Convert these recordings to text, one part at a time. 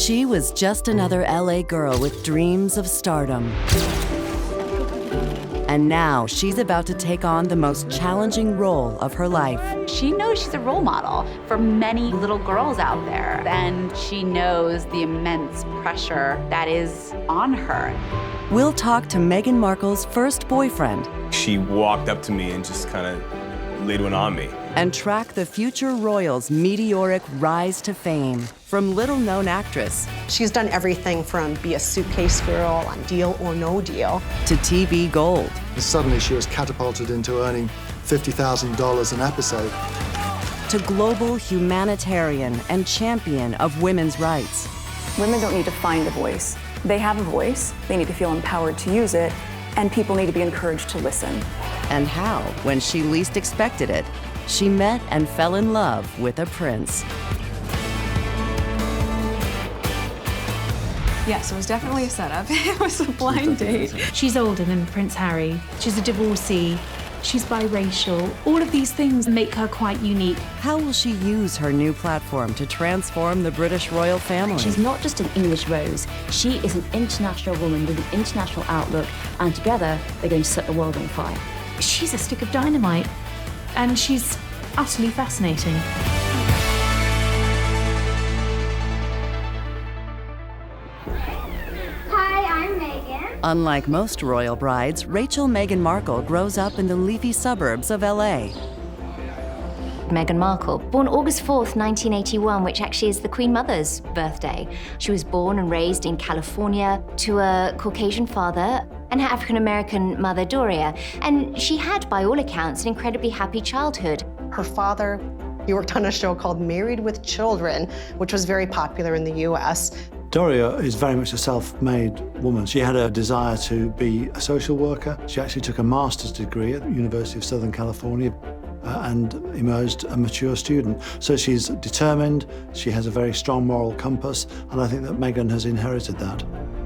She was just another LA girl with dreams of stardom. And now she's about to take on the most challenging role of her life. She knows she's a role model for many little girls out there, and she knows the immense pressure that is on her. We'll talk to Meghan Markle's first boyfriend. She walked up to me and just kind of laid one on me. And track the future royal's meteoric rise to fame. From little-known actress She's done everything from be a suitcase girl on Deal or No Deal to TV gold. Suddenly she was catapulted into earning $50,000 an episode. To global humanitarian and champion of women's rights. Women don't need to find a voice. They have a voice, they need to feel empowered to use it, and people need to be encouraged to listen. And how, when she least expected it, she met and fell in love with a prince. Yes, it was definitely a setup. It was a blind date. She's older than Prince Harry. She's a divorcee. She's biracial. All of these things make her quite unique. How will she use her new platform to transform the British royal family? She's not just an English rose. She is an international woman with an international outlook, and together they're going to set the world on fire. She's a stick of dynamite, and she's utterly fascinating. Unlike most royal brides, Rachel Meghan Markle grows up in the leafy suburbs of LA. Meghan Markle, born August 4th, 1981, which actually is the Queen Mother's birthday. She was born and raised in California to a Caucasian father and her African-American mother, Doria. And she had, by all accounts, an incredibly happy childhood. Her father, he worked on a show called Married with Children, which was very popular in the US. Doria is very much a self-made woman. She had a desire to be a social worker. She actually took a master's degree at the University of Southern California and emerged a mature student. So she's determined, she has a very strong moral compass, and I think that Meghan has inherited that.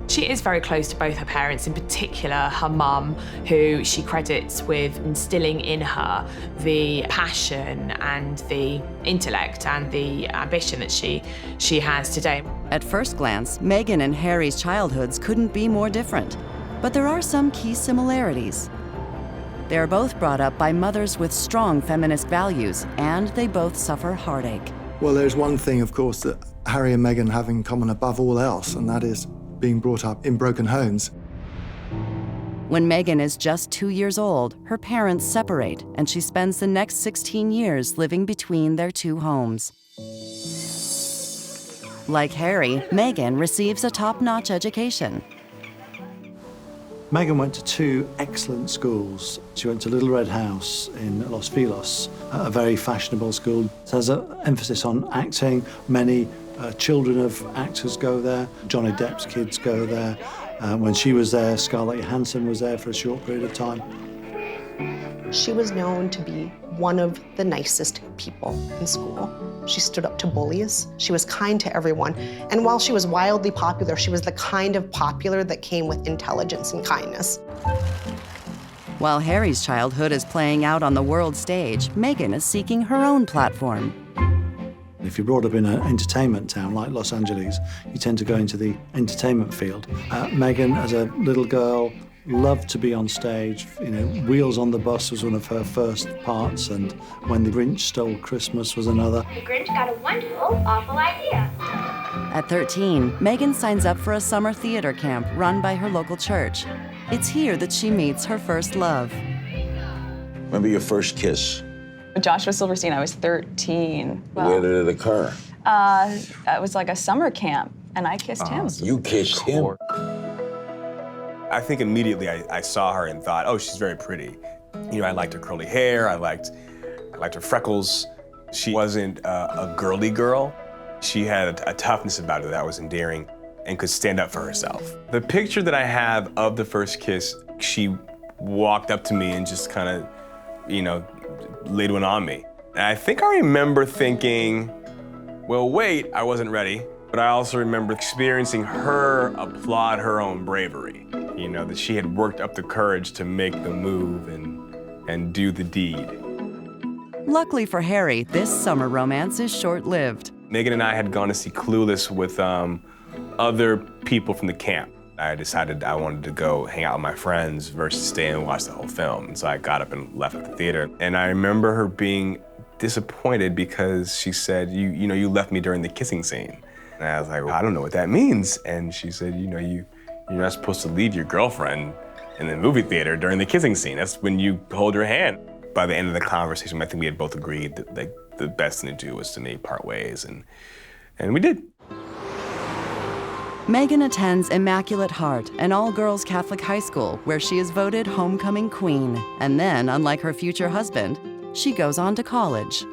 She is very close to both her parents, in particular her mum, who she credits with instilling in her the passion and the intellect and the ambition that she has today. At first glance, Meghan and Harry's childhoods couldn't be more different. But there are some key similarities. They are both brought up by mothers with strong feminist values, and they both suffer heartache. Well, there's one thing, of course, that Harry and Meghan have in common above all else, and that is being brought up in broken homes. When Meghan is just 2 years old, her parents separate, and she spends the next 16 years living between their two homes. Like Harry, Meghan receives a top-notch education. Meghan went to two excellent schools. She went to Little Red House in Los Feliz, a very fashionable school. It has an emphasis on acting. Many children of actors go there. Johnny Depp's kids go there. When she was there, Scarlett Johansson was there for a short period of time. She was known to be one of the nicest people in school. She stood up to bullies. She was kind to everyone. And while she was wildly popular, she was the kind of popular that came with intelligence and kindness. While Harry's childhood is playing out on the world stage, Meghan is seeking her own platform. If you're brought up in an entertainment town like Los Angeles, you tend to go into the entertainment field. Meghan, as a little girl, loved to be on stage. You know, Wheels on the Bus was one of her first parts, and When the Grinch Stole Christmas was another. The Grinch got a wonderful, awful idea. At 13, Meghan signs up for a summer theater camp run by her local church. It's here that she meets her first love. Remember your first kiss? Joshua Silverstein, I was 13. Where did it occur? It was like a summer camp, and I kissed him. You kissed him? I think immediately I saw her and thought, oh, she's very pretty. You know, I liked her curly hair, I liked her freckles. She wasn't a girly girl. She had a toughness about her that was endearing and could stand up for herself. The picture that I have of the first kiss, she walked up to me and just kind of, you know, laid one on me. And I think I remember thinking, well, wait, I wasn't ready. But I also remember experiencing her applaud her own bravery. You know, that she had worked up the courage to make the move and do the deed. Luckily for Harry, this summer romance is short-lived. Meghan and I had gone to see Clueless with other people from the camp. I decided I wanted to go hang out with my friends versus stay and watch the whole film. And so I got up and left the theater. And I remember her being disappointed because she said, you left me during the kissing scene. And I was like, well, I don't know what that means. And she said, you're not supposed to leave your girlfriend in the movie theater during the kissing scene. That's when you hold her hand. By the end of the conversation, I think we had both agreed that the best thing to do was to maybe part ways, and we did. Meghan attends Immaculate Heart, an all-girls Catholic high school where she is voted homecoming queen. And then, unlike her future husband, she goes on to college.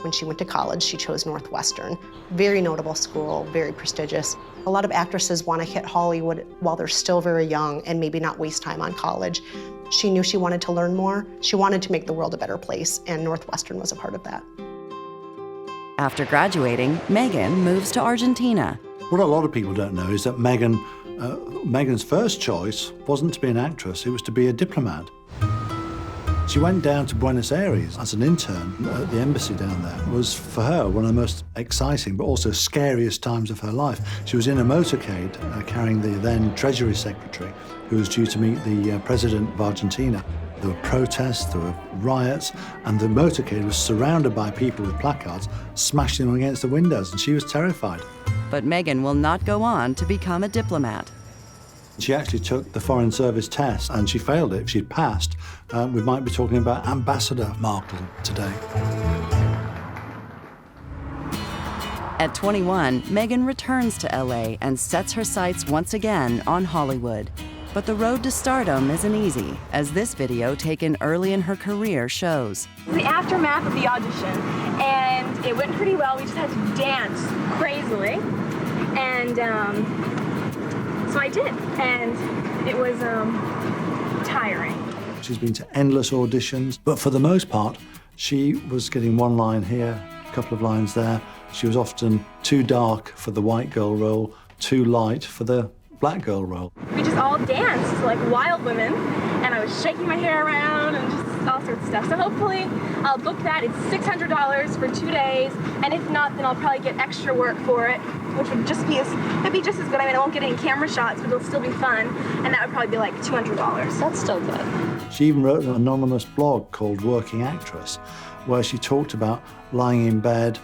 When she went to college, she chose Northwestern. Very notable school, very prestigious. A lot of actresses want to hit Hollywood while they're still very young and maybe not waste time on college. She knew she wanted to learn more. She wanted to make the world a better place, and Northwestern was a part of that. After graduating, Meghan moves to Argentina. What a lot of people don't know is that Meghan's first choice wasn't to be an actress, it was to be a diplomat. She went down to Buenos Aires as an intern at the embassy down there. It was, for her, one of the most exciting but also scariest times of her life. She was in a motorcade carrying the then Treasury Secretary, who was due to meet the President of Argentina. There were protests, there were riots, and the motorcade was surrounded by people with placards, smashing them against the windows, and she was terrified. But Meghan will not go on to become a diplomat. She actually took the Foreign Service test, and she failed it. If she'd passed, we might be talking about Ambassador Markle today. At 21, Meghan returns to LA and sets her sights once again on Hollywood. But the road to stardom isn't easy, as this video taken early in her career shows. The aftermath of the audition, and it went pretty well. We just had to dance crazily, and so I did, and it was tiring. She's been to endless auditions, but for the most part, she was getting one line here, a couple of lines there. She was often too dark for the white girl role, too light for the black girl role. We just all danced like wild women, and I was shaking my hair around and just all sorts of stuff. So hopefully I'll book that. It's $600 for 2 days, and if not, then I'll probably get extra work for it, which would just be it'd be just as good. I mean, I won't get any camera shots, but it'll still be fun, and that would probably be like $200. That's still good. She even wrote an anonymous blog called Working Actress, where she talked about lying in bed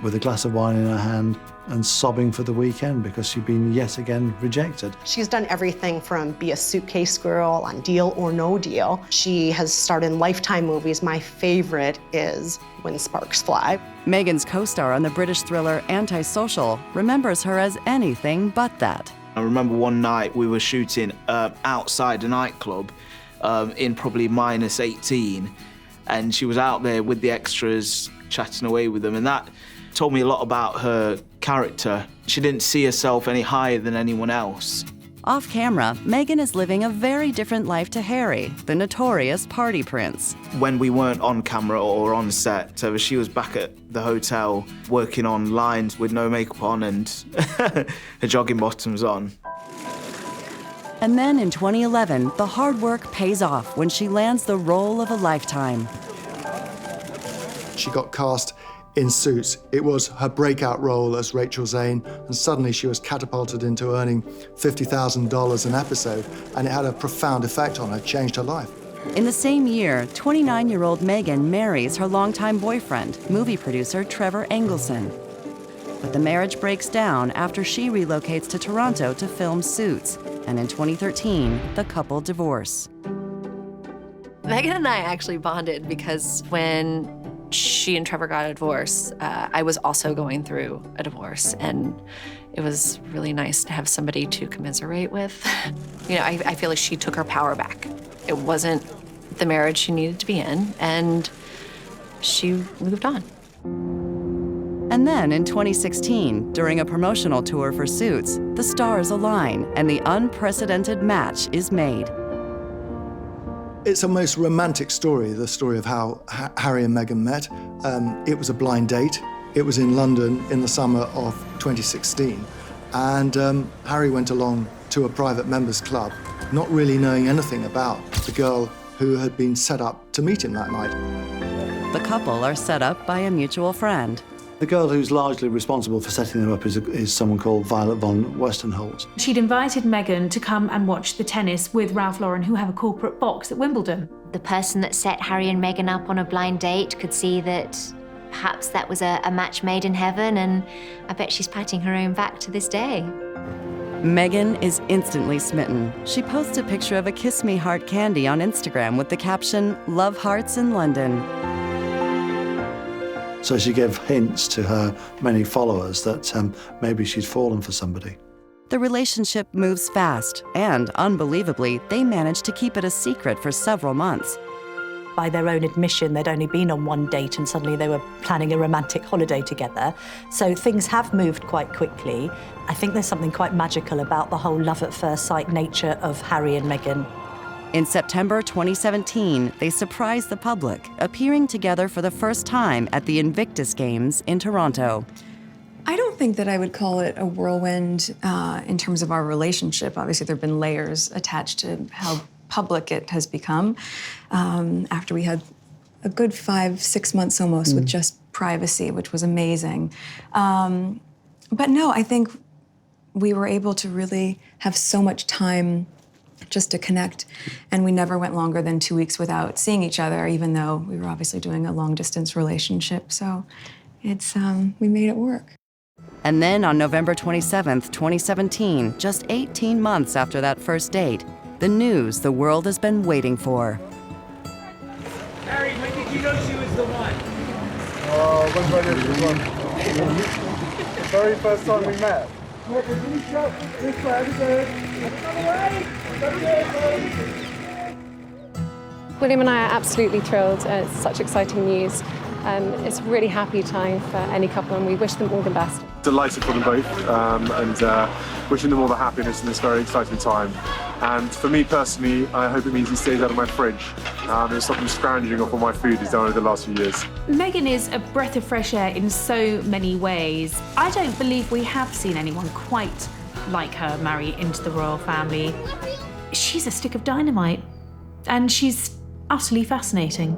with a glass of wine in her hand and sobbing for the weekend because she'd been yet again rejected. She's done everything from be a suitcase girl on Deal or No Deal. She has starred in Lifetime movies. My favorite is When Sparks Fly. Meghan's co-star on the British thriller Antisocial remembers her as anything but that. I remember one night we were shooting outside a nightclub in probably -18, and she was out there with the extras chatting away with them, and that told me a lot about her character. She didn't see herself any higher than anyone else. Off camera, Meghan is living a very different life to Harry, the notorious party prince. When we weren't on camera or on set, so she was back at the hotel working on lines with no makeup on and her jogging bottoms on. And then in 2011, the hard work pays off when she lands the role of a lifetime. She got cast in Suits. It was her breakout role as Rachel Zane, and suddenly she was catapulted into earning $50,000 an episode, and it had a profound effect on her, changed her life. In the same year, 29-year-old Meghan marries her longtime boyfriend, movie producer Trevor Engelson. But the marriage breaks down after she relocates to Toronto to film Suits, and in 2013, the couple divorce. Meghan and I actually bonded because when she and Trevor got a divorce, I was also going through a divorce, and it was really nice to have somebody to commiserate with. You know, I feel like she took her power back. It wasn't the marriage she needed to be in, and she moved on. And then in 2016, during a promotional tour for Suits, the stars align and the unprecedented match is made. It's a most romantic story, the story of how Harry and Meghan met. It was a blind date. It was in London in the summer of 2016. And Harry went along to a private members club, not really knowing anything about the girl who had been set up to meet him that night. The couple are set up by a mutual friend. The girl who's largely responsible for setting them up is someone called Violet von Westenholz. She'd invited Meghan to come and watch the tennis with Ralph Lauren, who have a corporate box at Wimbledon. The person that set Harry and Meghan up on a blind date could see that perhaps that was a match made in heaven, and I bet she's patting her own back to this day. Meghan is instantly smitten. She posts a picture of a Kiss Me Heart candy on Instagram with the caption, "Love Hearts in London." So she gave hints to her many followers that maybe she'd fallen for somebody. The relationship moves fast, and unbelievably, they managed to keep it a secret for several months. By their own admission, they'd only been on one date and suddenly they were planning a romantic holiday together. So things have moved quite quickly. I think there's something quite magical about the whole love at first sight nature of Harry and Meghan. In September 2017, they surprised the public, appearing together for the first time at the Invictus Games in Toronto. I don't think that I would call it a whirlwind in terms of our relationship. Obviously, there have been layers attached to how public it has become after we had a good 5-6 months almost with just privacy, which was amazing. But no, I think we were able to really have so much time just to connect, and we never went longer than 2 weeks without seeing each other, even though we were obviously doing a long-distance relationship. So it's we made it work. And then on November 27th, 2017, just 18 months after that first date, the news the world has been waiting for. Harry, when did you know she was the one? When did I know she was one? The very first time we met. William and I are absolutely thrilled. It's such exciting news. It's a really happy time for any couple, and we wish them all the best. Delighted for them both, and wishing them all the happiness in this very exciting time. And for me personally, I hope it means he stays out of my fridge. It'll stop him scrounging off all my food he's done over the last few years. Meghan is a breath of fresh air in so many ways. I don't believe we have seen anyone quite like her marry into the royal family. She's a stick of dynamite, and she's utterly fascinating.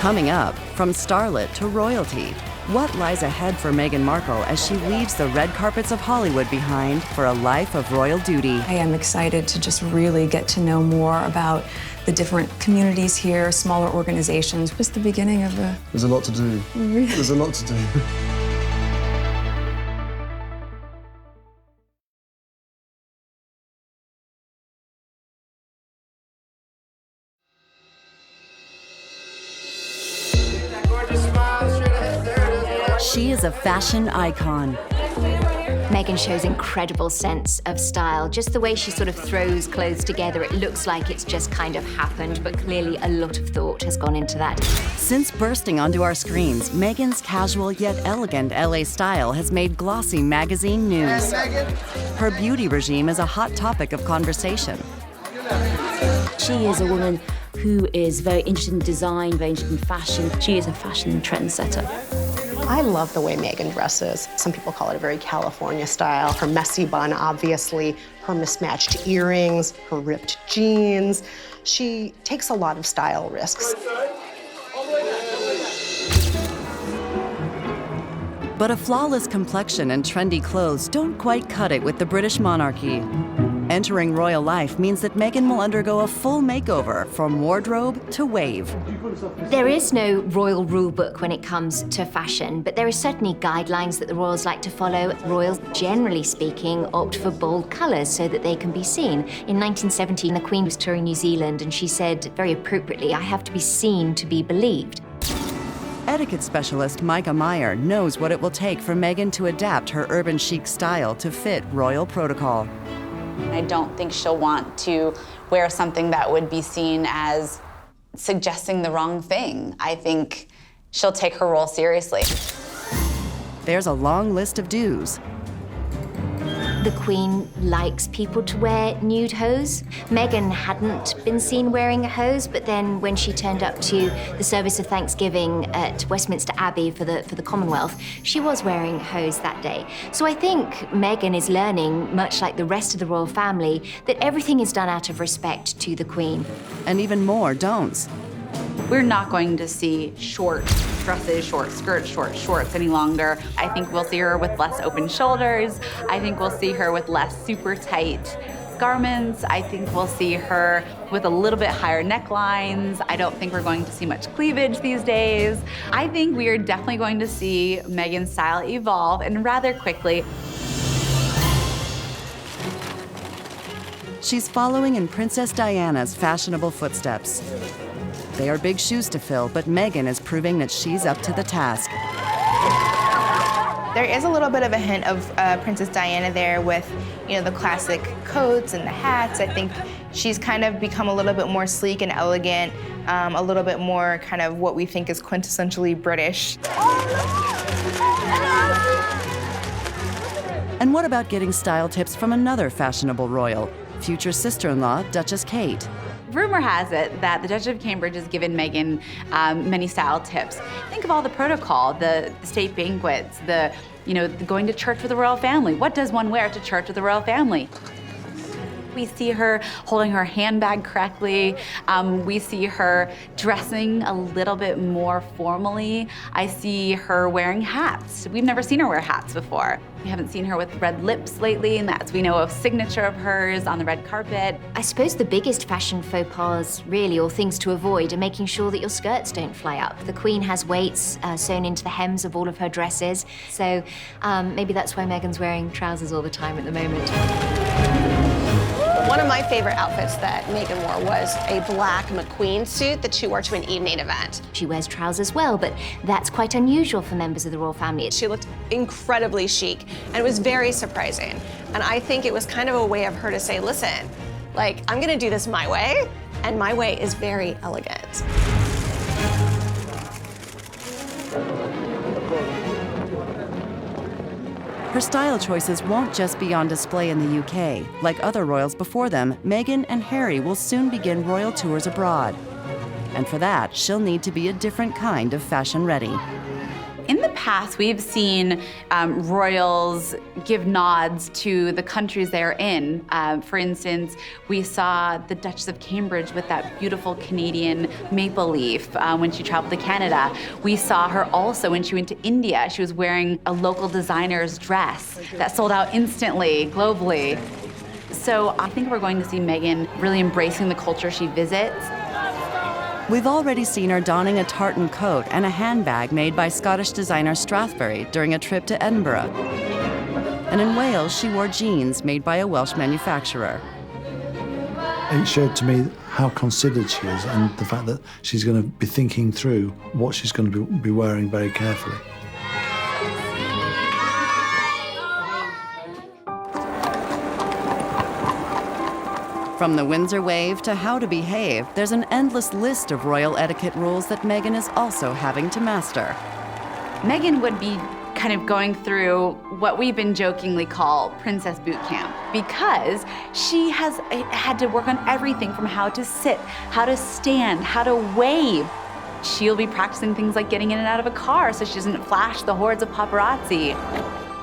Coming up, from starlet to royalty, what lies ahead for Meghan Markle as she leaves the red carpets of Hollywood behind for a life of royal duty? I am excited to just really get to know more about the different communities here, smaller organizations. Just the beginning of a... There's a lot to do. There's a lot to do. She is a fashion icon. Meghan shows incredible sense of style. Just the way she sort of throws clothes together, it looks like it's just kind of happened, but clearly a lot of thought has gone into that. Since bursting onto our screens, Meghan's casual yet elegant LA style has made glossy magazine news. Her beauty regime is a hot topic of conversation. She is a woman who is very interested in design, very interested in fashion. She is a fashion trendsetter. I love the way Meghan dresses. Some people call it a very California style. Her messy bun, obviously, her mismatched earrings, her ripped jeans. She takes a lot of style risks. But a flawless complexion and trendy clothes don't quite cut it with the British monarchy. Entering royal life means that Meghan will undergo a full makeover from wardrobe to wave. There is no royal rule book when it comes to fashion, but there are certainly guidelines that the royals like to follow. Royals, generally speaking, opt for bold colours so that they can be seen. In 1917, the Queen was touring New Zealand, and she said, very appropriately, "I have to be seen to be believed." Etiquette specialist Micah Meyer knows what it will take for Meghan to adapt her urban chic style to fit royal protocol. I don't think she'll want to wear something that would be seen as suggesting the wrong thing. I think she'll take her role seriously. There's a long list of do's. The Queen likes people to wear nude hose. Meghan hadn't been seen wearing a hose, but then when she turned up to the service of Thanksgiving at Westminster Abbey for the Commonwealth, she was wearing a hose that day. So I think Meghan is learning, much like the rest of the royal family, that everything is done out of respect to the Queen. And even more don'ts. We're not going to see short dresses, short skirts, short shorts any longer. I think we'll see her with less open shoulders. I think we'll see her with less super tight garments. I think we'll see her with a little bit higher necklines. I don't think we're going to see much cleavage these days. I think we are definitely going to see Meghan's style evolve, and rather quickly. She's following in Princess Diana's fashionable footsteps. They are big shoes to fill, but Meghan is proving that she's up to the task. There is a little bit of a hint of Princess Diana there with, you know, the classic coats and the hats. I think she's kind of become a little bit more sleek and elegant, a little bit more kind of what we think is quintessentially British. And what about getting style tips from another fashionable royal, future sister-in-law, Duchess Kate? Rumor has it that the Duchess of Cambridge has given Meghan many style tips. Think of all the protocol, the state banquets, the going to church with the royal family. What does one wear to church with the royal family? We see her holding her handbag correctly. We see her dressing a little bit more formally. I see her wearing hats. We've never seen her wear hats before. We haven't seen her with red lips lately, and that's, we know, a signature of hers on the red carpet. I suppose the biggest fashion faux pas, really, or things to avoid, are making sure that your skirts don't fly up. The Queen has weights sewn into the hems of all of her dresses, so maybe that's why Meghan's wearing trousers all the time at the moment. One of my favorite outfits that Meghan wore was a black McQueen suit that she wore to an evening event. She wears trousers well, but that's quite unusual for members of the royal family. She looked incredibly chic, and it was very surprising. And I think it was kind of a way of her to say, listen, like, I'm gonna do this my way, and my way is very elegant. Her style choices won't just be on display in the UK. Like other royals before them, Meghan and Harry will soon begin royal tours abroad. And for that, she'll need to be a different kind of fashion ready. In the past, we've seen royals give nods to the countries they're in. For instance, we saw the Duchess of Cambridge with that beautiful Canadian maple leaf when she traveled to Canada. We saw her also when she went to India. She was wearing a local designer's dress that sold out instantly, globally. So I think we're going to see Meghan really embracing the culture she visits. We've already seen her donning a tartan coat and a handbag made by Scottish designer Strathbury during a trip to Edinburgh. And in Wales, she wore jeans made by a Welsh manufacturer. It showed to me how considered she is and the fact that she's going to be thinking through what she's going to be wearing very carefully. From the Windsor wave to how to behave, there's an endless list of royal etiquette rules that Meghan is also having to master. Meghan would be kind of going through what we've been jokingly call Princess Boot Camp, because she has had to work on everything from how to sit, how to stand, how to wave. She'll be practicing things like getting in and out of a car so she doesn't flash the hordes of paparazzi.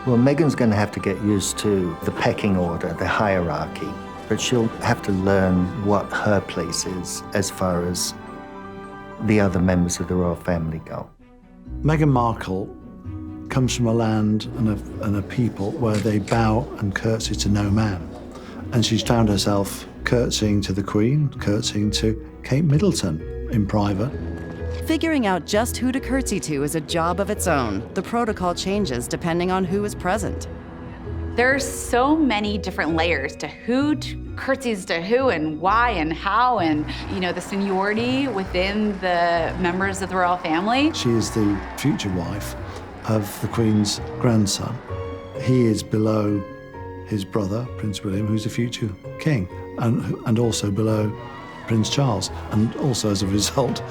Well, Meghan's going to have to get used to the pecking order, the hierarchy. But she'll have to learn what her place is as far as the other members of the royal family go. Meghan Markle comes from a land and a people where they bow and curtsy to no man. And she's found herself curtsying to the Queen, curtsying to Kate Middleton in private. Figuring out just who to curtsy to is a job of its own. The protocol changes depending on who is present. There are so many different layers to who curtsies to who and why and how, and the seniority within the members of the royal family. She is the future wife of the Queen's grandson. He is below his brother, Prince William, who's the future king, and also below Prince Charles, and also as a result,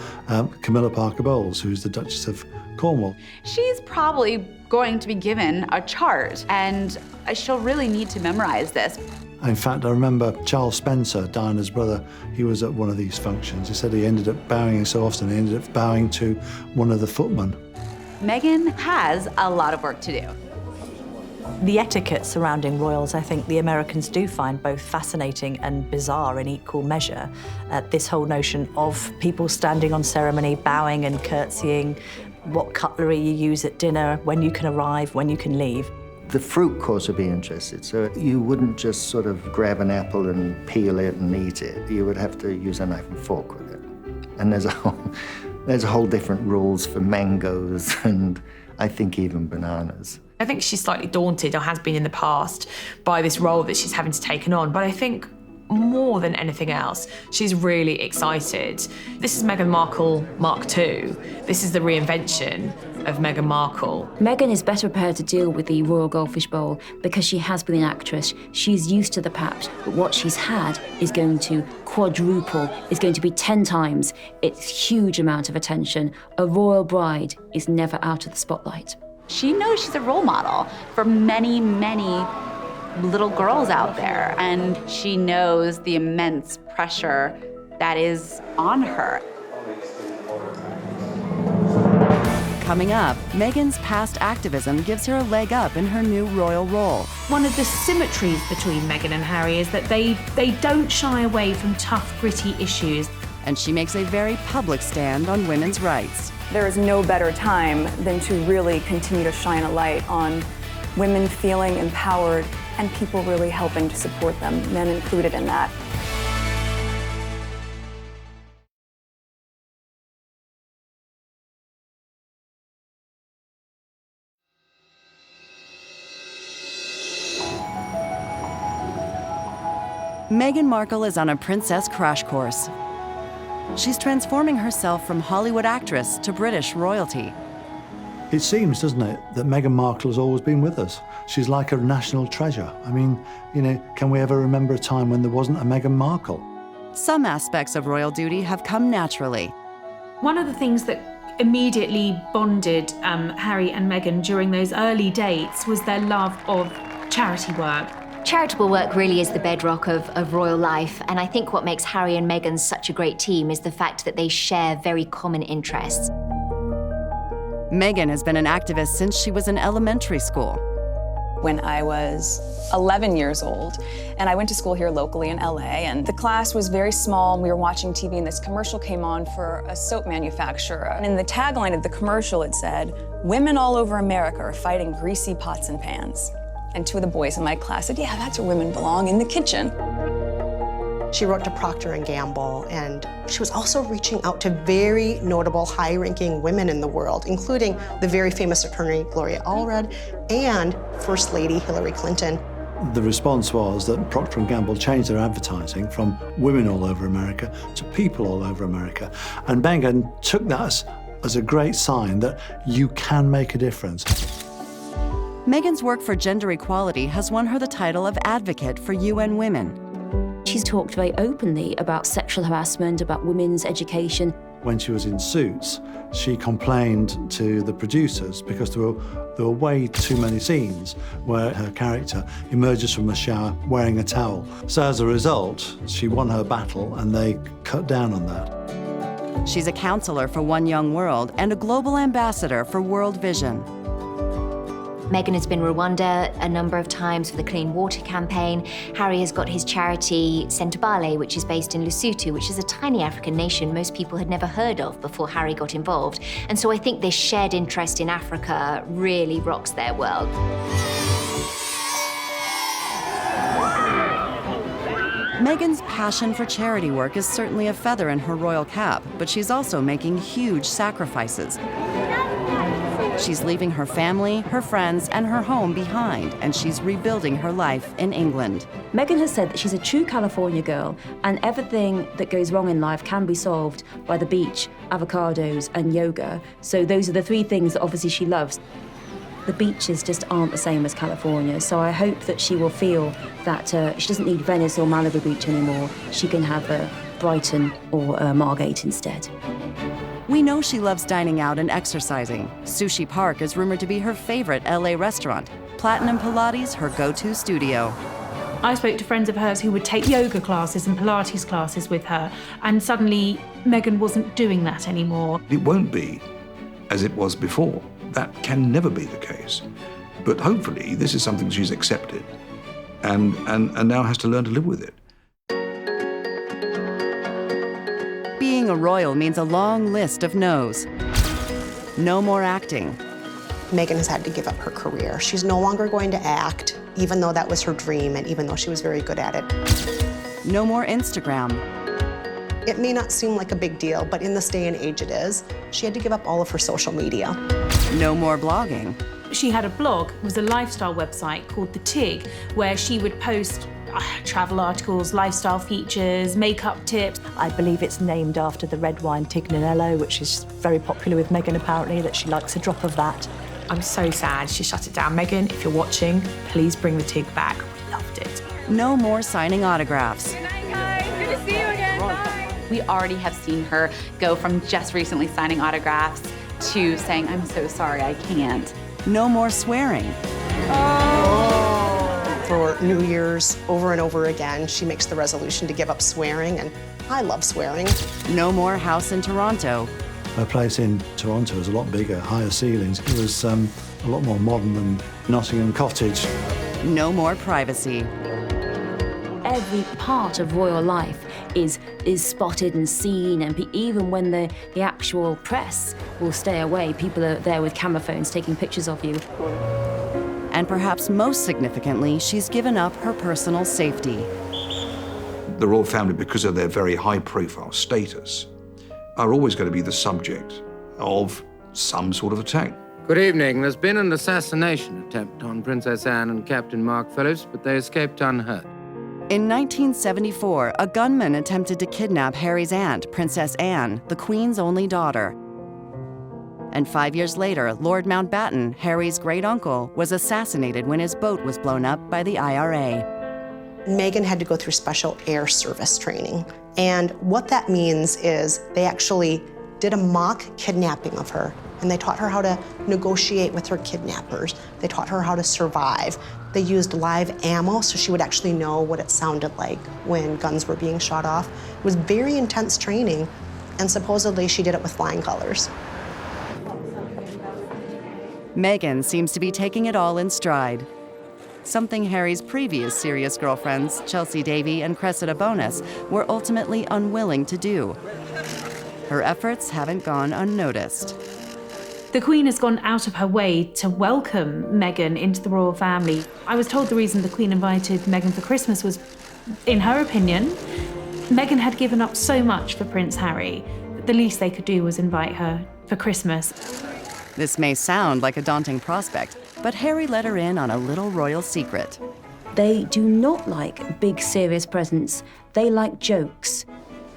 Camilla Parker Bowles, who's the Duchess of Cornwall. She's probably going to be given a chart, and she'll really need to memorize this. In fact, I remember Charles Spencer, Diana's brother, he was at one of these functions. He said he ended up bowing so often, he ended up bowing to one of the footmen. Meghan has a lot of work to do. The etiquette surrounding royals, I think the Americans do find both fascinating and bizarre in equal measure. This whole notion of people standing on ceremony, bowing and curtsying, what cutlery you use at dinner, when you can arrive, when you can leave. The fruit course would be interested, so you wouldn't just sort of grab an apple and peel it and eat it. You would have to use a knife and fork with it. And there's a whole different rules for mangoes and I think even bananas. I think she's slightly daunted, or has been in the past, by this role that she's having to take on. But I think more than anything else, she's really excited. This is Meghan Markle Mark II. This is the reinvention of Meghan Markle. Meghan is better prepared to deal with the Royal Goldfish Bowl because she has been an actress. She's used to the paps, but what she's had is going to quadruple, is going to be 10 times its huge amount of attention. A royal bride is never out of the spotlight. She knows she's a role model for many, many little girls out there, and she knows the immense pressure that is on her. Coming up, Meghan's past activism gives her a leg up in her new royal role. One of the symmetries between Meghan and Harry is that they don't shy away from tough, gritty issues. And she makes a very public stand on women's rights. There is no better time than to really continue to shine a light on women feeling empowered and people really helping to support them, men included in that. Meghan Markle is on a princess crash course. She's transforming herself from Hollywood actress to British royalty. It seems, doesn't it, that Meghan Markle has always been with us. She's like a national treasure. I mean, you know, can we ever remember a time when there wasn't a Meghan Markle? Some aspects of royal duty have come naturally. One of the things that immediately bonded Harry and Meghan during those early dates was their love of charity work. Charitable work really is the bedrock of royal life, and I think what makes Harry and Meghan such a great team is the fact that they share very common interests. Meghan has been an activist since she was in elementary school. When I was 11 years old, and I went to school here locally in LA, and the class was very small, and we were watching TV, and this commercial came on for a soap manufacturer. And in the tagline of the commercial, it said, "Women all over America are fighting greasy pots and pans." And two of the boys in my class said, "Yeah, that's where women belong, in the kitchen." She wrote to Procter & Gamble, and she was also reaching out to very notable high-ranking women in the world, including the very famous attorney Gloria Allred and First Lady Hillary Clinton. The response was that Procter & Gamble changed their advertising from women all over America to people all over America. And Meghan took that as a great sign that you can make a difference. Meghan's work for gender equality has won her the title of Advocate for UN Women. She's talked very openly about sexual harassment, about women's education. When she was in Suits, she complained to the producers because there were way too many scenes where her character emerges from a shower wearing a towel. So as a result, she won her battle and they cut down on that. She's a counselor for One Young World and a global ambassador for World Vision. Meghan has been Rwanda a number of times for the Clean Water campaign. Harry has got his charity Sentebale, which is based in Lesotho, which is a tiny African nation most people had never heard of before Harry got involved. And so I think this shared interest in Africa really rocks their world. Meghan's passion for charity work is certainly a feather in her royal cap, but she's also making huge sacrifices. She's leaving her family, her friends, and her home behind, and she's rebuilding her life in England. Meghan has said that she's a true California girl, and everything that goes wrong in life can be solved by the beach, avocados, and yoga. So those are the three things that obviously she loves. The beaches just aren't the same as California, so I hope that she will feel that she doesn't need Venice or Malibu Beach anymore. She can have Brighton or Margate instead. We know she loves dining out and exercising. Sushi Park is rumored to be her favorite LA restaurant. Platinum Pilates, her go-to studio. I spoke to friends of hers who would take yoga classes and Pilates classes with her, and suddenly Meghan wasn't doing that anymore. It won't be as it was before. That can never be the case. But hopefully this is something she's accepted and now has to learn to live with it. Being a royal means a long list of no's. No more acting. Meghan has had to give up her career. She's no longer going to act, even though that was her dream and even though she was very good at it. No more Instagram. It may not seem like a big deal, but in this day and age it is. She had to give up all of her social media. No more blogging. She had a blog, it was a lifestyle website called The Tig, where she would post travel articles, lifestyle features, makeup tips. I believe it's named after the red wine Tignanello, which is very popular with Meghan apparently, that she likes a drop of that. I'm so sad she shut it down. Meghan, if you're watching, please bring the Tig back. We loved it. No more signing autographs. Good night, guys. Good to see you again. Bye. We already have seen her go from just recently signing autographs to saying, I'm so sorry, I can't. No more swearing. For New Year's, over and over again, she makes the resolution to give up swearing, and I love swearing. No more house in Toronto. Her place in Toronto was a lot bigger, higher ceilings. It was a lot more modern than Nottingham Cottage. No more privacy. Every part of royal life is spotted and seen, and even when the actual press will stay away, people are there with camera phones taking pictures of you. And perhaps most significantly, she's given up her personal safety. The royal family, because of their very high-profile status, are always going to be the subject of some sort of attack. Good evening. There's been an assassination attempt on Princess Anne and Captain Mark Phillips, but they escaped unhurt. In 1974, a gunman attempted to kidnap Harry's aunt, Princess Anne, the Queen's only daughter. And 5 years later, Lord Mountbatten, Harry's great-uncle, was assassinated when his boat was blown up by the IRA. Meghan had to go through special air service training. And what that means is they actually did a mock kidnapping of her, and they taught her how to negotiate with her kidnappers. They taught her how to survive. They used live ammo, so she would actually know what it sounded like when guns were being shot off. It was very intense training, and supposedly she did it with flying colors. Meghan seems to be taking it all in stride. Something Harry's previous serious girlfriends, Chelsea Davy and Cressida Bonas, were ultimately unwilling to do. Her efforts haven't gone unnoticed. The Queen has gone out of her way to welcome Meghan into the royal family. I was told the reason the Queen invited Meghan for Christmas was, in her opinion, Meghan had given up so much for Prince Harry that the least they could do was invite her for Christmas. This may sound like a daunting prospect, but Harry let her in on a little royal secret. They do not like big, serious presents. They like jokes.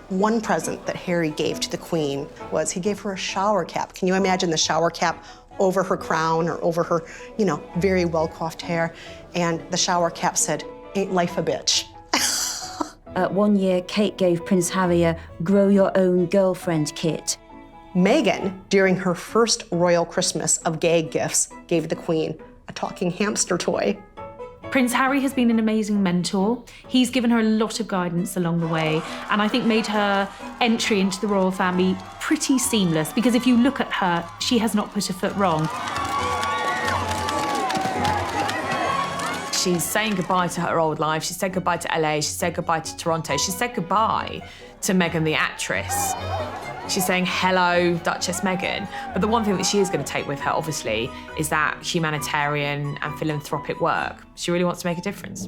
One present that Harry gave to the Queen was he gave her a shower cap. Can you imagine the shower cap over her crown or over her, very well-coiffed hair? And the shower cap said, "Ain't life a bitch?" 1 year, Kate gave Prince Harry a grow your own girlfriend kit. Meghan, during her first royal Christmas of gag gifts, gave the Queen a talking hamster toy. Prince Harry has been an amazing mentor. He's given her a lot of guidance along the way, and I think made her entry into the royal family pretty seamless, because if you look at her, she has not put a foot wrong. She's saying goodbye to her old life. She said goodbye to LA. She said goodbye to Toronto. She said goodbye to Meghan the actress. She's saying, hello, Duchess Meghan. But the one thing that she is going to take with her, obviously, is that humanitarian and philanthropic work. She really wants to make a difference.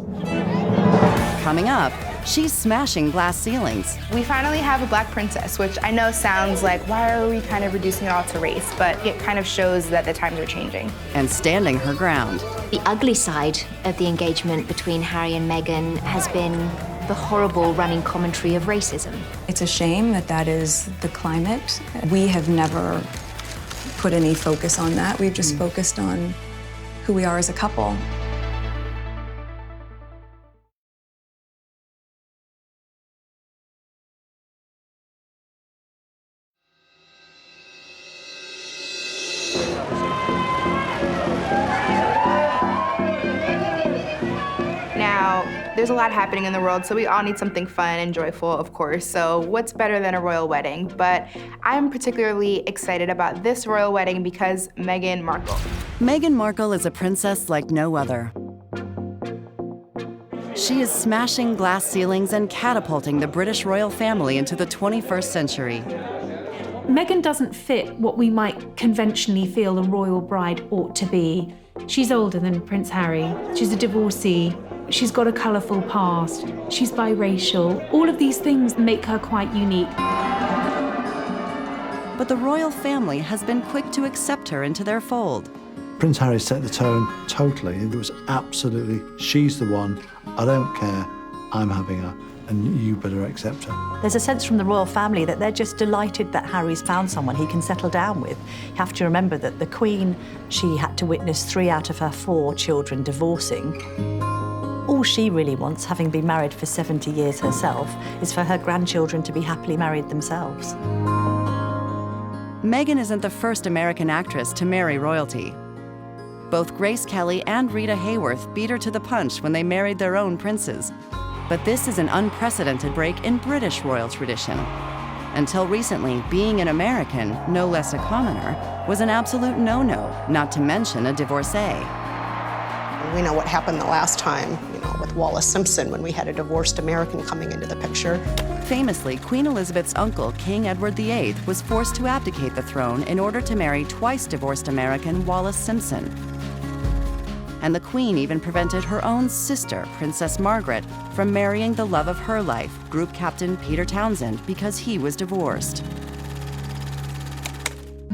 Coming up, she's smashing glass ceilings. We finally have a black princess, which I know sounds like, why are we kind of reducing it all to race? But it kind of shows that the times are changing. And standing her ground. The ugly side of the engagement between Harry and Meghan has been the horrible running commentary of racism. It's a shame that that is the climate. We have never put any focus on that. We've just focused on who we are as a couple. There's a lot happening in the world, so we all need something fun and joyful, of course. So what's better than a royal wedding? But I'm particularly excited about this royal wedding because Meghan Markle. Meghan Markle is a princess like no other. She is smashing glass ceilings and catapulting the British royal family into the 21st century. Meghan doesn't fit what we might conventionally feel a royal bride ought to be. She's older than Prince Harry. She's a divorcee. She's got a colourful past. She's biracial. All of these things make her quite unique. But the royal family has been quick to accept her into their fold. Prince Harry set the tone totally. It was absolutely, she's the one, I don't care, I'm having her, and you better accept her. There's a sense from the royal family that they're just delighted that Harry's found someone he can settle down with. You have to remember that the Queen, she had to witness 3 out of her 4 children divorcing. All she really wants, having been married for 70 years herself, is for her grandchildren to be happily married themselves. Meghan isn't the first American actress to marry royalty. Both Grace Kelly and Rita Hayworth beat her to the punch when they married their own princes. But this is an unprecedented break in British royal tradition. Until recently, being an American, no less a commoner, was an absolute no-no, not to mention a divorcee. We know what happened the last time, with Wallace Simpson when we had a divorced American coming into the picture. Famously, Queen Elizabeth's uncle, King Edward VIII, was forced to abdicate the throne in order to marry twice divorced American Wallace Simpson. And the Queen even prevented her own sister, Princess Margaret, from marrying the love of her life, Group Captain Peter Townsend, because he was divorced.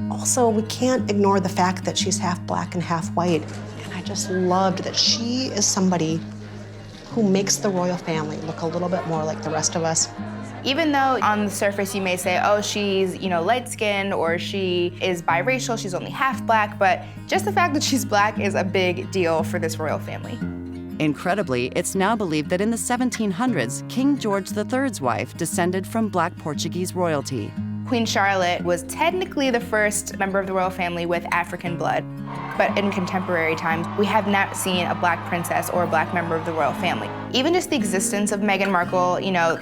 Also, we can't ignore the fact that she's half black and half white. And I just loved that she is somebody who makes the royal family look a little bit more like the rest of us. Even though on the surface you may say, oh, she's, light-skinned or she is biracial, she's only half black, but just the fact that she's black is a big deal for this royal family. Incredibly, it's now believed that in the 1700s, King George III's wife descended from black Portuguese royalty. Queen Charlotte was technically the first member of the royal family with African blood, but in contemporary times, we have not seen a black princess or a black member of the royal family. Even just the existence of Meghan Markle,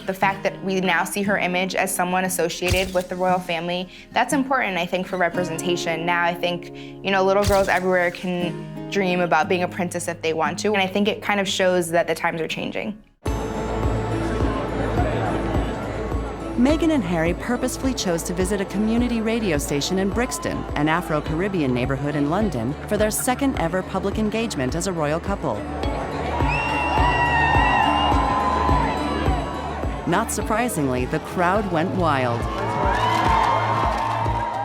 the fact that we now see her image as someone associated with the royal family, that's important, I think, for representation. Now I think, little girls everywhere can dream about being a princess if they want to, and I think it kind of shows that the times are changing. Meghan and Harry purposefully chose to visit a community radio station in Brixton, an Afro-Caribbean neighborhood in London, for their second ever public engagement as a royal couple. Not surprisingly, the crowd went wild.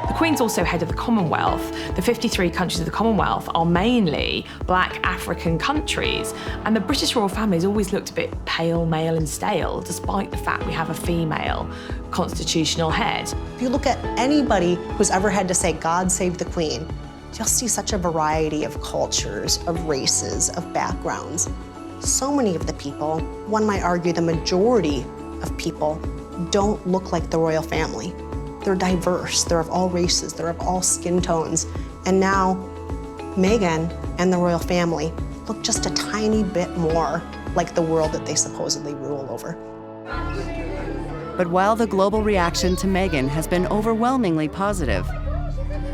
The Queen's also head of the Commonwealth. The 53 countries of the Commonwealth are mainly black African countries, and the British royal family has always looked a bit pale, male and stale, despite the fact we have a female constitutional head. If you look at anybody who's ever had to say, God save the Queen, you'll see such a variety of cultures, of races, of backgrounds. So many of the people, one might argue the majority of people, don't look like the royal family. They're diverse, they're of all races, they're of all skin tones. And now, Meghan and the royal family look just a tiny bit more like the world that they supposedly rule over. But while the global reaction to Meghan has been overwhelmingly positive,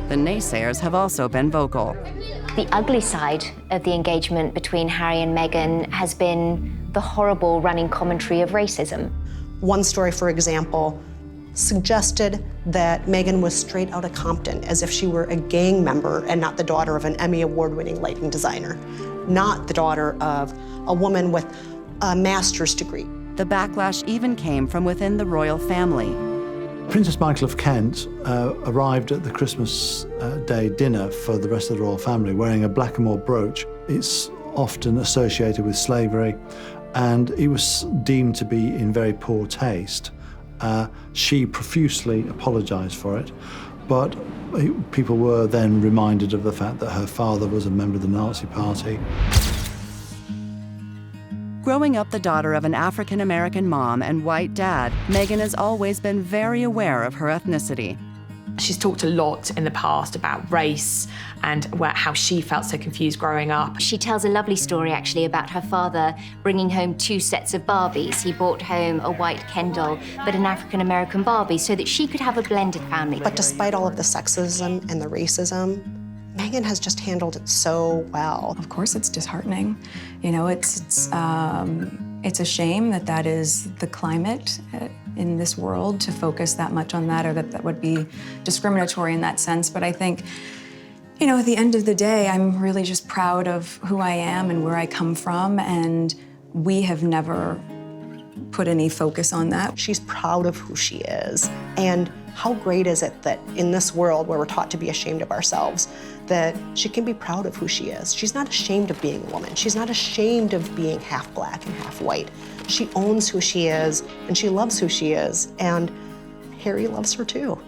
the naysayers have also been vocal. The ugly side of the engagement between Harry and Meghan has been the horrible running commentary of racism. One story, for example, suggested that Meghan was straight out of Compton, as if she were a gang member and not the daughter of an Emmy Award-winning lighting designer, not the daughter of a woman with a master's degree. The backlash even came from within the royal family. Princess Michael of Kent arrived at the Christmas Day dinner for the rest of the royal family wearing a blackamoor brooch. It's often associated with slavery, and it was deemed to be in very poor taste. She profusely apologized for it, but people were then reminded of the fact that her father was a member of the Nazi Party. Growing up the daughter of an African-American mom and white dad, Meghan has always been very aware of her ethnicity. She's talked a lot in the past about race and how she felt so confused growing up. She tells a lovely story, actually, about her father bringing home 2 sets of Barbies. He brought home a white Ken doll, but an African-American Barbie, so that she could have a blended family. But despite all of the sexism and the racism, Meghan has just handled it so well. Of course, it's disheartening. You know, it's a shame that that is the climate in this world, to focus that much on that, or that would be discriminatory in that sense. But I think, you know, at the end of the day, I'm really just proud of who I am and where I come from, and we have never put any focus on that. She's proud of who she is. And how great is it that in this world where we're taught to be ashamed of ourselves, that she can be proud of who she is. She's not ashamed of being a woman. She's not ashamed of being half black and half white. She owns who she is, and she loves who she is, and Harry loves her too.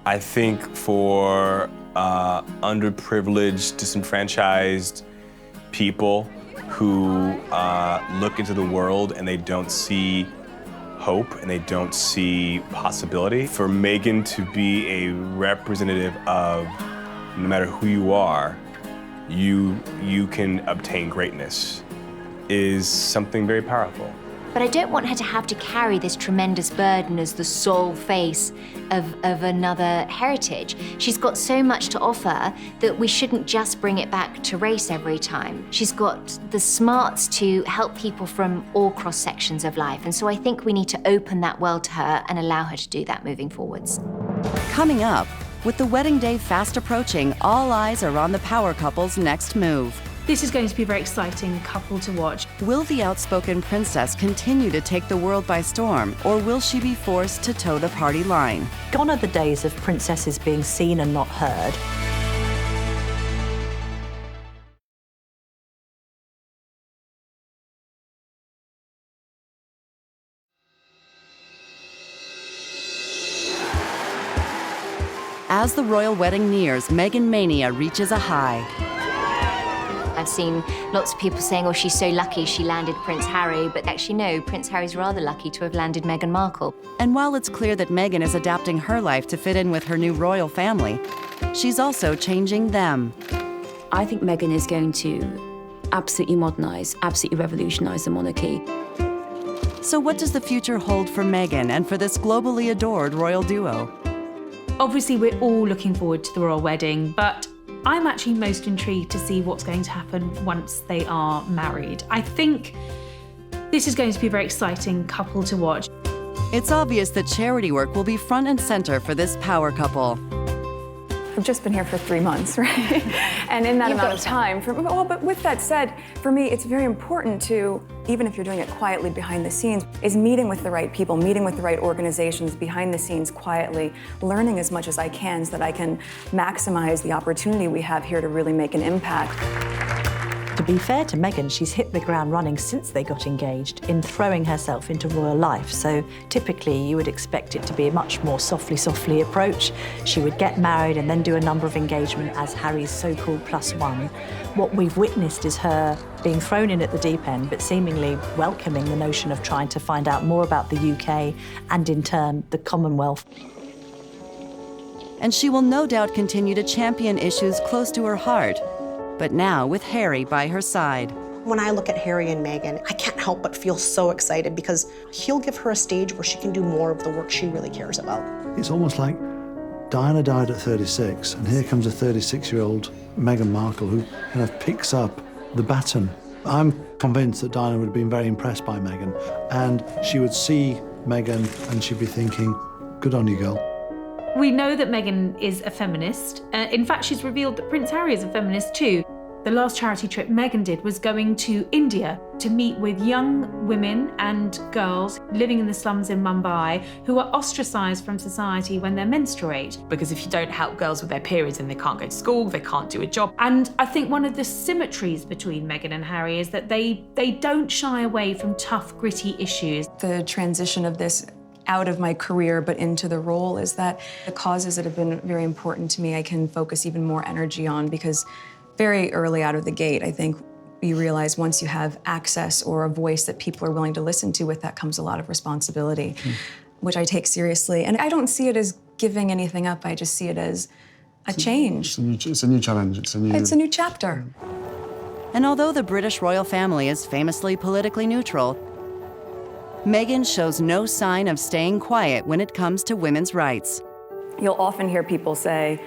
I think for underprivileged, disenfranchised people who look into the world and they don't see hope and they don't see possibility, for Meghan to be a representative of no matter who you are, you can obtain greatness is something very powerful. But I don't want her to have to carry this tremendous burden as the sole face of another heritage. She's got so much to offer that we shouldn't just bring it back to race every time. She's got the smarts to help people from all cross sections of life. And so I think we need to open that world to her and allow her to do that moving forwards. Coming up, with the wedding day fast approaching, all eyes are on the power couple's next move. This is going to be a very exciting couple to watch. Will the outspoken princess continue to take the world by storm, or will she be forced to toe the party line? Gone are the days of princesses being seen and not heard. As the royal wedding nears, Meghan mania reaches a high. I've seen lots of people saying, oh, she's so lucky she landed Prince Harry, but actually no, Prince Harry's rather lucky to have landed Meghan Markle. And while it's clear that Meghan is adapting her life to fit in with her new royal family, she's also changing them. I think Meghan is going to absolutely modernise, absolutely revolutionise the monarchy. So what does the future hold for Meghan and for this globally adored royal duo? Obviously, we're all looking forward to the royal wedding, but I'm actually most intrigued to see what's going to happen once they are married. I think this is going to be a very exciting couple to watch. It's obvious that charity work will be front and center for this power couple. I've just been here for 3 months, right? And in that amount of time, but with that said, for me, it's very important to, even if you're doing it quietly behind the scenes, is meeting with the right people, meeting with the right organizations behind the scenes quietly, learning as much as I can so that I can maximize the opportunity we have here to really make an impact. To be fair to Meghan, she's hit the ground running since they got engaged in throwing herself into royal life. So typically you would expect it to be a much more softly approach. She would get married and then do a number of engagements as Harry's so-called +1. What we've witnessed is her being thrown in at the deep end, but seemingly welcoming the notion of trying to find out more about the UK and in turn the Commonwealth. And she will no doubt continue to champion issues close to her heart, but now with Harry by her side. When I look at Harry and Meghan, I can't help but feel so excited because he'll give her a stage where she can do more of the work she really cares about. It's almost like Diana died at 36, and here comes a 36-year-old Meghan Markle who kind of picks up the baton. I'm convinced that Diana would have been very impressed by Meghan, and she would see Meghan and she'd be thinking, good on you, girl. We know that Meghan is a feminist. In fact, she's revealed that Prince Harry is a feminist too. The last charity trip Meghan did was going to India to meet with young women and girls living in the slums in Mumbai who are ostracised from society when they menstruate. Because if you don't help girls with their periods, then they can't go to school, they can't do a job. And I think one of the symmetries between Meghan and Harry is that they don't shy away from tough, gritty issues. The transition of this out of my career but into the role is that the causes that have been very important to me I can focus even more energy on, because very early out of the gate, I think you realize once you have access or a voice that people are willing to listen to, with that comes a lot of responsibility, which I take seriously. And I don't see it as giving anything up, I just see it as a change. It's a new challenge, it's a new chapter. And although the British royal family is famously politically neutral, Meghan shows no sign of staying quiet when it comes to women's rights. You'll often hear people say,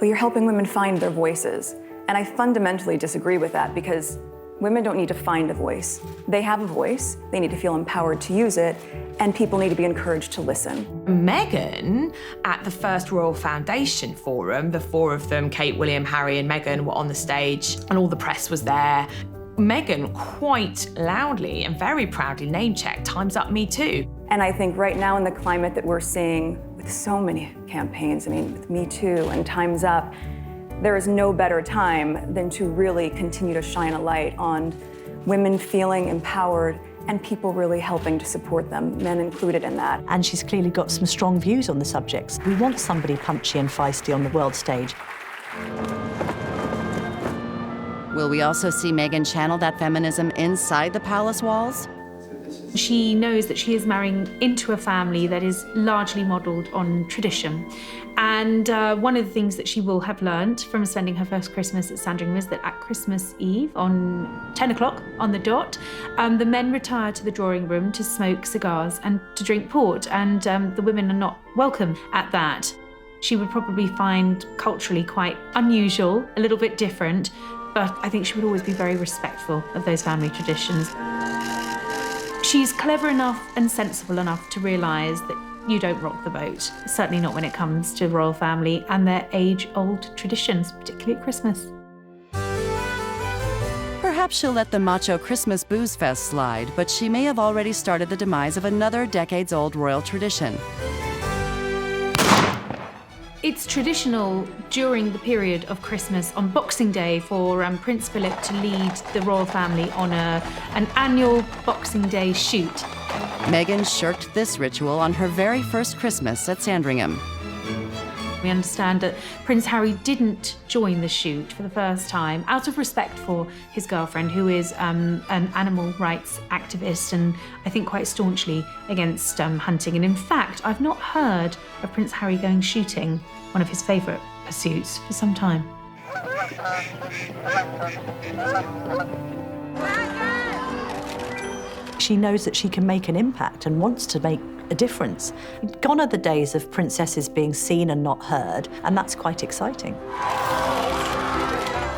but you're helping women find their voices. And I fundamentally disagree with that because women don't need to find a voice. They have a voice, they need to feel empowered to use it, and people need to be encouraged to listen. Meghan, at the first Royal Foundation Forum, the four of them, Kate, William, Harry and Meghan, were on the stage and all the press was there. Meghan quite loudly and very proudly name-checked Time's Up, Me Too. And I think right now in the climate that we're seeing with so many campaigns, I mean, with Me Too and Time's Up, there is no better time than to really continue to shine a light on women feeling empowered and people really helping to support them, men included in that. And she's clearly got some strong views on the subjects. We want somebody punchy and feisty on the world stage. Will we also see Meghan channel that feminism inside the palace walls? She knows that she is marrying into a family that is largely modelled on tradition. And one of the things that she will have learned from spending her first Christmas at Sandringham is that at Christmas Eve, on 10 o'clock on the dot, the men retire to the drawing room to smoke cigars and to drink port, and the women are not welcome at that. She would probably find culturally quite unusual, a little bit different, but I think she would always be very respectful of those family traditions. She's clever enough and sensible enough to realise that you don't rock the boat, certainly not when it comes to royal family and their age-old traditions, particularly at Christmas. Perhaps she'll let the macho Christmas booze fest slide, but she may have already started the demise of another decades-old royal tradition. It's traditional during the period of Christmas on Boxing Day for Prince Philip to lead the royal family on an annual Boxing Day shoot. Meghan shirked this ritual on her very first Christmas at Sandringham. We understand that Prince Harry didn't join the shoot for the first time out of respect for his girlfriend, who is an animal rights activist and I think quite staunchly against hunting. And in fact, I've not heard of Prince Harry going shooting, one of his favourite pursuits, for some time. She knows that she can make an impact and wants to make a difference. Gone are the days of princesses being seen and not heard, and that's quite exciting.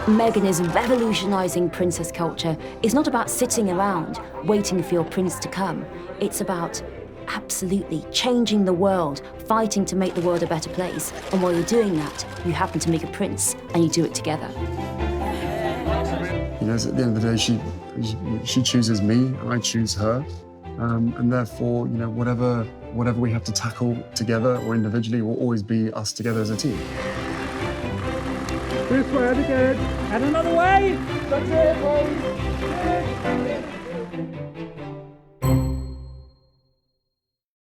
Meghan is revolutionising princess culture. It's not about sitting around waiting for your prince to come. It's about absolutely changing the world, fighting to make the world a better place. And while you're doing that, you happen to make a prince and you do it together. You know, at the end of the day, she chooses me and I choose her. And therefore, you know, whatever we have to tackle together or individually will always be us together as a team. This way, again, and another way. That's it, boys.